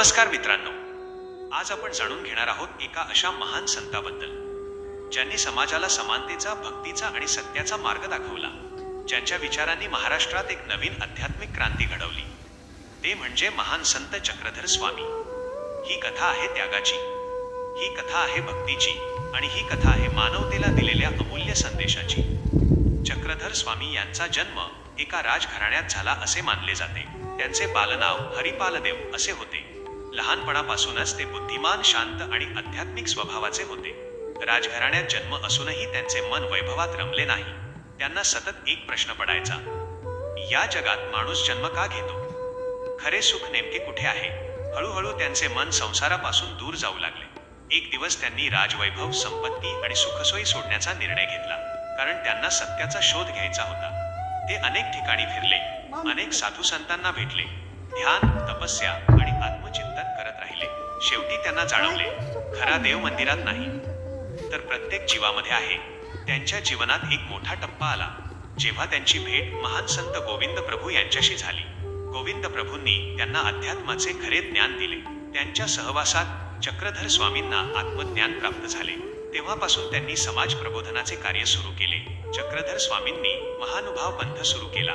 नमस्कार मित्रांनो, आज आपण जाणून घेणार आहोत एका अशा महान संताबद्दल ज्यांनी समाजाला समानतेचा, भक्तीचा आणि सत्याचा मार्ग दाखवला, ज्यांच्या विचारांनी महाराष्ट्रात एक नवीन आध्यात्मिक क्रांती घडवली. ते म्हणजे महान संत चक्रधर स्वामी. ही कथा आहे त्यागाची, ही कथा आहे भक्तीची आणि ही कथा आहे मानवतेला दिलेल्या अमूल्य संदेशाची. चक्रधर स्वामी यांचा जन्म एका राजघराण्यात झाला असे मानले जाते. त्यांचे बालनाव हरिपालदेव असे होते. लहानपणापासूनच ते बुद्धिमान, शांत आणि आध्यात्मिक स्वभावाचे होते. राजघराण्यात जन्म असूनही त्यांचे मन वैभवात रमले नाही. त्यांना सतत एक प्रश्न पडायचा, या जगात माणूस जन्म का घेतो? खरे सुख नेमके कुठे आहे? हळूहळू त्यांचे मन संसारापासून दूर जाऊ लागले. एक दिवस त्यांनी राजवैभव, संपत्ती आणि सुखसोयी सोडण्याचा निर्णय घेतला, कारण त्यांना सत्याचा शोध घ्यायचा होता. ते अनेक ठिकाणी फिरले, अनेक साधू संतांना भेटले, ध्यान, तपस्या आणि आत्मचिंतन करत राहिले. शेवटी त्यांना जाणवले, खरा देव मंदिरात नाही, तर प्रत्येक जीवामध्ये आहे. त्यांच्या जीवनात एक मोठा टप्पा आला, जेव्हा त्यांची भेट महान संत गोविंद प्रभू यांच्याशी झाली. गोविंद प्रभूंनी त्यांना अध्यात्माचे खरे ज्ञान दिले. त्यांच्या सहवासात चक्रधर स्वामींना आत्मज्ञान प्राप्त झाले. तेव्हापासून त्यांनी समाज प्रबोधनाचे कार्य सुरू केले. चक्रधर स्वामींनी महानुभाव पंथ सुरू केला.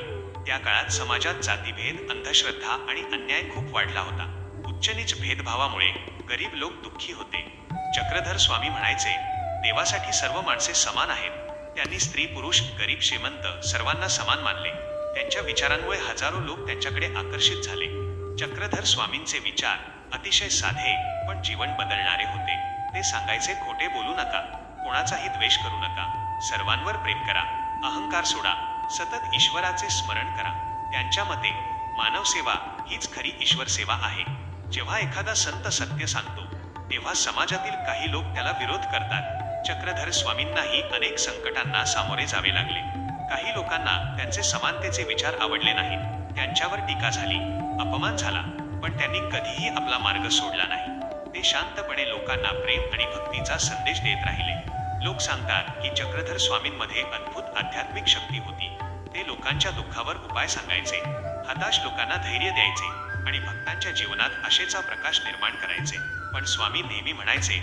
त्या काळात समाजात जातीभेद, अंधश्रद्धा आणि अन्याय खूप वाढला होता. उच्च-नीच भेदभावामुळे गरीब लोक दुःखी होते. चक्रधर स्वामी म्हणायचे, देवासाठी सर्व माणसे समान आहेत. त्यांनी स्त्री, पुरुष, गरीब, श्रीमंत सर्वांना समान मानले. त्यांच्या विचारांमुळे हजारो लोक त्यांच्याकडे आकर्षित झाले. चक्रधर स्वामींचे विचार अतिशय साधे पण जीवन बदलणारे होते. ते सांगायचे, खोटे बोलू नका, कोणाचाही द्वेष करू नका, सर्वांवर प्रेम करा, अहंकार सोडा, सतत ईश्वराचे स्मरण करा. त्यांच्या मते मानव सेवा हीच खरी ईश्वर सेवा आहे. जेव्हा एखादा संत सत्य सांगतो, तेव्हा समाजातील काही लोक त्याला विरोध करतात. चक्रधर स्वामींनाही अनेक संकटांना सामोरे जावे लागले. काही लोकांना त्यांचे समानतेचे विचार आवडले नाहीत. त्यांच्यावर टीका झाली, अपमान झाला, पण त्यांनी कधीही आपला मार्ग सोडला नाही. ते शांतपणे लोकांना प्रेम आणि भक्तीचा संदेश देत राहिले. लोक सांगतात की चक्रधर स्वामींमध्ये अद्भुत आध्यात्मिक शक्ती होती. ते लोकांच्या दुःखावर उपाय सांगायचे, हताश लोकांना धैर्य द्यायचे आणि भक्तांच्या जीवनात आशेचा प्रकाश निर्माण करायचे. पण स्वामी नेहमी म्हणायचे,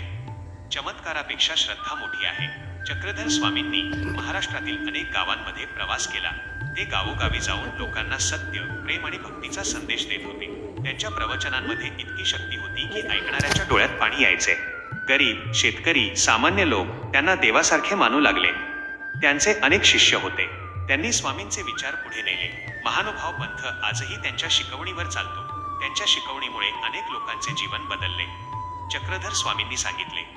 चमत्कारापेक्षा श्रद्धा मोठी आहे. चक्रधर स्वामींनी महाराष्ट्रातील अनेक गावांमध्ये प्रवास केला. ते गावोगावी जाऊन लोकांना सत्य, प्रेम आणि भक्तीचा संदेश देत होते. त्यांच्या प्रवचनांमध्ये इतकी शक्ती होती की ऐकणाऱ्याच्या डोळ्यात पाणी यायचे. गरीब, शेतकरी, सामान्य लोक त्यांना देवासारखे मानू लागले. त्यांचे अनेक शिष्य होते. त्यांनी स्वामींचे विचार पुढे नेले. महानुभाव पंथ आजही त्यांच्या शिकवणीवर चालतो. त्यांच्या शिकवणीमुळे अनेक लोकांचे जीवन बदलले. चक्रधर स्वामींनी सांगितले,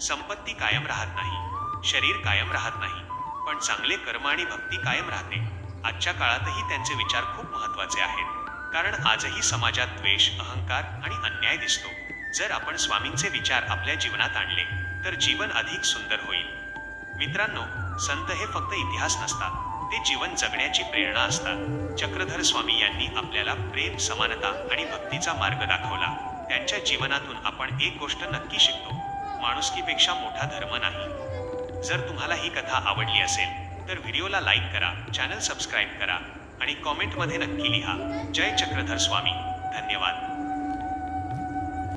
संपत्ती कायम राहत नाही, शरीर कायम राहत नाही, पण चांगले कर्म आणि भक्ती कायम राहते. आजच्या काळातही त्यांचे विचार खूप महत्त्वाचे आहेत, कारण आजही समाजात द्वेष, अहंकार आणि अन्याय दिसतो. जर आपण स्वामींचे विचार आपल्या जीवनात आणले तर जीवन अधिक सुंदर होईल. मित्रांनो, संत हे फक्त इतिहास नसतात, ते जीवन जगण्याची प्रेरणा असतात. चक्रधर स्वामी यांनी आपल्याला प्रेम, समानता आणि भक्तीचा मार्ग दाखवला. त्यांच्या जीवनातून आपण एक गोष्ट नक्की शिकतो, माणुसकीपेक्षा मोठा धर्म नाही. जर तुम्हाला ही कथा आवडली असेल तर व्हिडिओला लाईक करा, चॅनल सबस्क्राईब करा आणि कॉमेंटमध्ये नक्की लिहा, जय चक्रधर स्वामी. धन्यवाद.